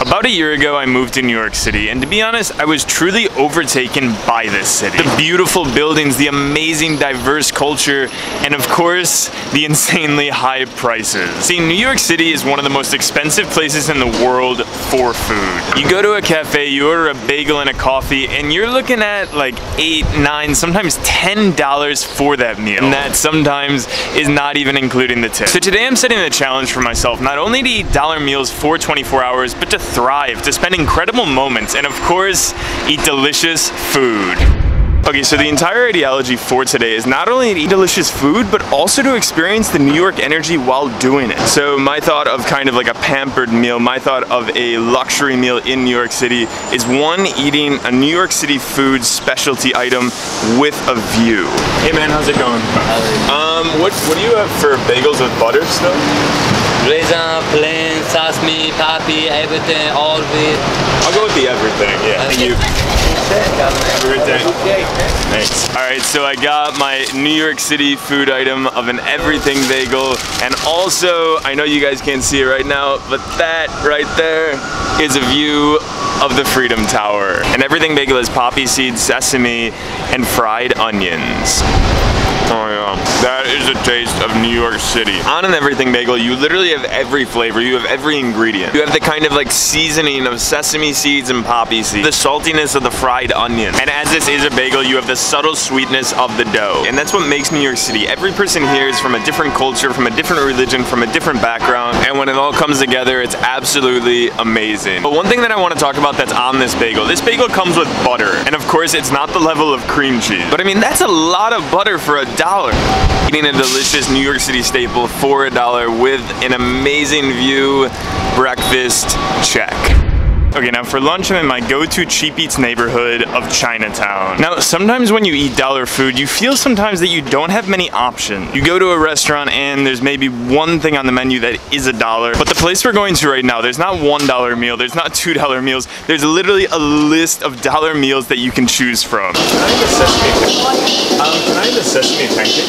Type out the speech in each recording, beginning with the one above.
About a year ago, I moved to New York City, and to be honest, I was truly overtaken by this city. The beautiful buildings, the amazing diverse culture, and of course, the insanely high prices. See, New York City is one of the most expensive places in the world for food. You go to a cafe, you order a bagel and a coffee, and you're looking at like $8, $9, sometimes $10 for that meal. And that sometimes is not even including the tip. So today I'm setting a challenge for myself, not only to eat dollar meals for 24 hours, but to thrive, to spend incredible moments, and of course, eat delicious food. Okay, so the entire ideology for today is not only to eat delicious food, but also to experience the New York energy while doing it. So my thought of kind of like a pampered meal, my thought of a luxury meal in New York City is one, eating a New York City food specialty item with a view. Hey man, how's it going? What do you have for bagels with butter still? Raisin, plain, sesame, poppy, everything, all of it. I'll go with the everything, yeah. Thank you. Have a good day. Thanks. Alright, so I got my New York City food item of an everything bagel, and also, I know you guys can't see it right now, but that right there is a view of the Freedom Tower. An everything bagel is poppy seeds, sesame, and fried onions. Oh yeah, that is a taste of New York City. On an everything bagel, you literally have every flavor, you have every ingredient. You have the kind of like seasoning of sesame seeds and poppy seeds, the saltiness of the fried onion. And as this is a bagel, you have the subtle sweetness of the dough. And that's what makes New York City. Every person here is from a different culture, from a different religion, from a different background. And when it all comes together, it's absolutely amazing. But one thing that I want to talk about that's on this bagel comes with butter. And of course, it's not the level of cream cheese. But I mean, that's a lot of butter for $1. Eating a delicious New York City staple for $1 with an amazing view, breakfast, check. Okay, now for lunch, I'm in my go-to cheap eats neighborhood of Chinatown. Now, sometimes when you eat dollar food, you feel sometimes that you don't have many options. You go to a restaurant and there's maybe one thing on the menu that is $1, but the place we're going to right now, there's not $1 meal, there's not $2 meals, there's literally a list of dollar meals that you can choose from. Can I have a sesame pancake? Can I have a sesame pancake?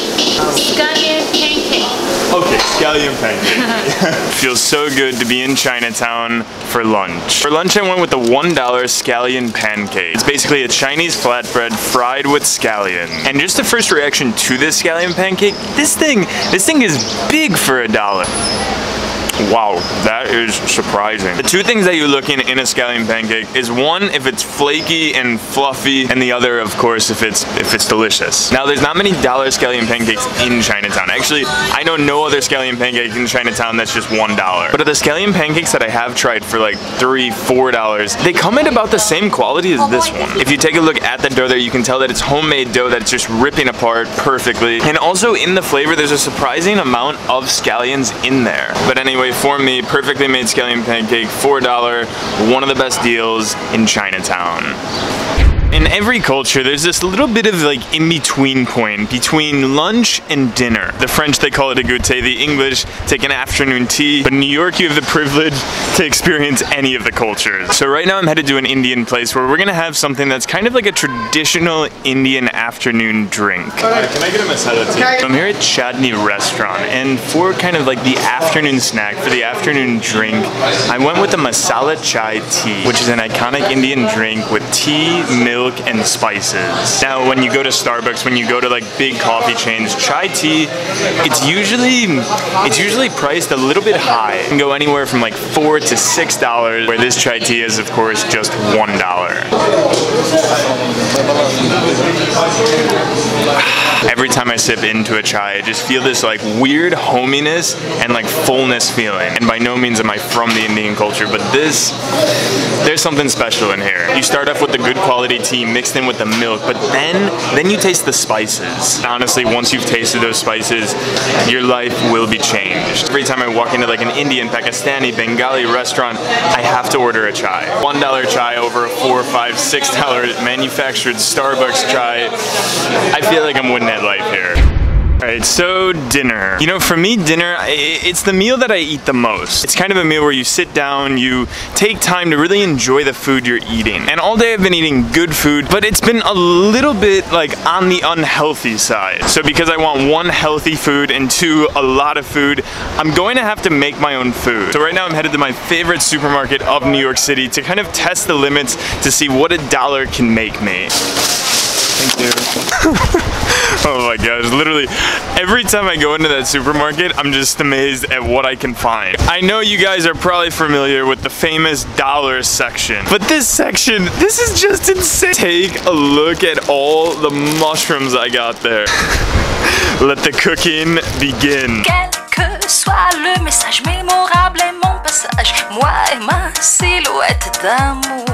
Scallion Pancakes. Okay, Scallion Pancakes. Feels so good to be in Chinatown for lunch. For lunch, I went with the $1 Scallion Pancake. It's basically a Chinese flatbread fried with scallion. And just the first reaction to this Scallion Pancake, this thing is big for $1. Wow, that is surprising. The two things that you're looking in a Scallion Pancake is one, if it's flaky and fluffy, and the other, of course, if it's delicious. Now, there's not many dollar Scallion Pancakes in Chinatown. Actually, I know no other Scallion Pancake in Chinatown that's just $1. But the Scallion Pancakes that I have tried for like $3, $4, they come in about the same quality as this one. If you take a look at the dough there, you can tell that it's homemade dough that's just ripping apart perfectly. And also in the flavor, there's a surprising amount of scallions in there. But anyway, for me, perfectly made Scallion Pancake, $4, one of the best deals in Chinatown. In every culture, there's this little bit of like in-between point between lunch and dinner. The French, they call it a goûter. The English take an afternoon tea. But in New York, you have the privilege to experience any of the cultures. So right now I'm headed to an Indian place where we're gonna have something that's kind of like a traditional Indian afternoon drink. Can I get a masala tea? I'm here at Chadni restaurant, and for kind of like the afternoon snack, for the afternoon drink, I went with the Masala Chai tea, which is an iconic Indian drink with tea, milk, and spices. Now, when you go to Starbucks, when you go to like big coffee chains, chai tea, it's usually priced a little bit high. It can go anywhere from like $4 to $6, where this chai tea is, of course, just $1. Every time I sip into a chai, I just feel this like weird hominess and like fullness feeling. And by no means am I from the Indian culture, but there's something special in here. You start off with the good quality tea mixed in with the milk, but then you taste the spices. Honestly, once you've tasted those spices, your life will be changed. Every time I walk into like an Indian, Pakistani, Bengali restaurant, I have to order a chai. $1 chai over a $4, $5, $6 manufactured Starbucks chai. I feel like I'm winning at life here. Alright, so dinner. You know, for me, dinner, it's the meal that I eat the most. It's kind of a meal where you sit down, you take time to really enjoy the food you're eating. And all day I've been eating good food, but it's been a little bit like on the unhealthy side. So because I want 1, healthy food, and 2, a lot of food, I'm going to have to make my own food. So right now I'm headed to my favorite supermarket of New York City to kind of test the limits to see what $1 can make me. Thank you. Oh my gosh, literally every time I go into that supermarket, I'm just amazed at what I can find. I know you guys are probably familiar with the famous dollar section, but this section, this is just insane. Take a look at all the mushrooms I got there. Let the cooking begin. Quel que soit le message mémorable est mon passage, moi et ma silhouette d'amour.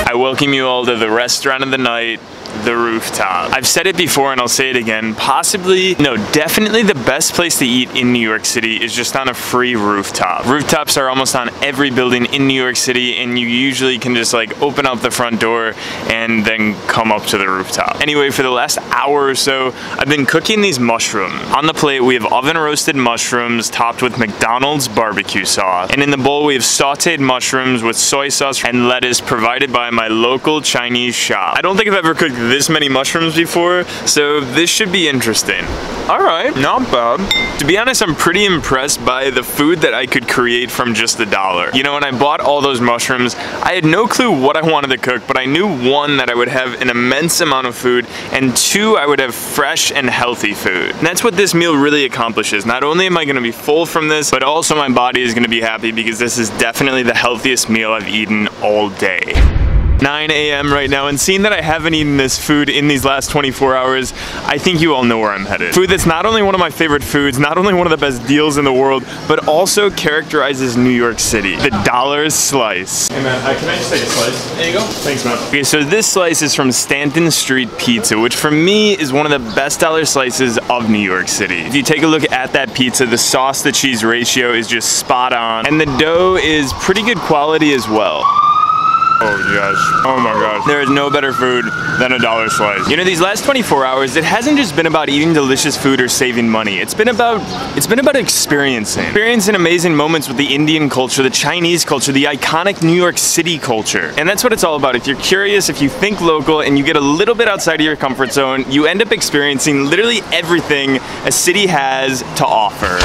I welcome you all to the restaurant of the night, the Rooftop. I've said it before and I'll say it again, possibly, no, definitely the best place to eat in New York City is just on a free rooftop. Rooftops are almost on every building in New York City, and you usually can just like open up the front door and then come up to the rooftop. Anyway, for the last hour or so, I've been cooking these mushrooms. On the plate, we have oven roasted mushrooms topped with McDonald's barbecue sauce. And in the bowl, we have sauteed mushrooms with soy sauce and lettuce provided by my local Chinese shop. I don't think I've ever cooked this many mushrooms before, so this should be interesting. All right, not bad. To be honest, I'm pretty impressed by the food that I could create from just $1. You know, when I bought all those mushrooms, I had no clue what I wanted to cook, but I knew 1, that I would have an immense amount of food, and 2, I would have fresh and healthy food. And that's what this meal really accomplishes. Not only am I gonna be full from this, but also my body is gonna be happy because this is definitely the healthiest meal I've eaten all day. 9 a.m. right now, and seeing that I haven't eaten this food in these last 24 hours, I think you all know where I'm headed. Food that's not only one of my favorite foods, not only one of the best deals in the world, but also characterizes New York City. The dollar slice. Hey man, can I just take a slice? There you go. Thanks man. Okay, so this slice is from Stanton Street Pizza, which for me is one of the best dollar slices of New York City. If you take a look at that pizza, the sauce to cheese ratio is just spot on, and the dough is pretty good quality as well. Oh gosh, oh my gosh. There is no better food than a dollar slice. You know, these last 24 hours, it hasn't just been about eating delicious food or saving money. It's been about experiencing amazing moments with the Indian culture, the Chinese culture, the iconic New York City culture. And that's what it's all about. If you're curious, if you think local and you get a little bit outside of your comfort zone, you end up experiencing literally everything a city has to offer.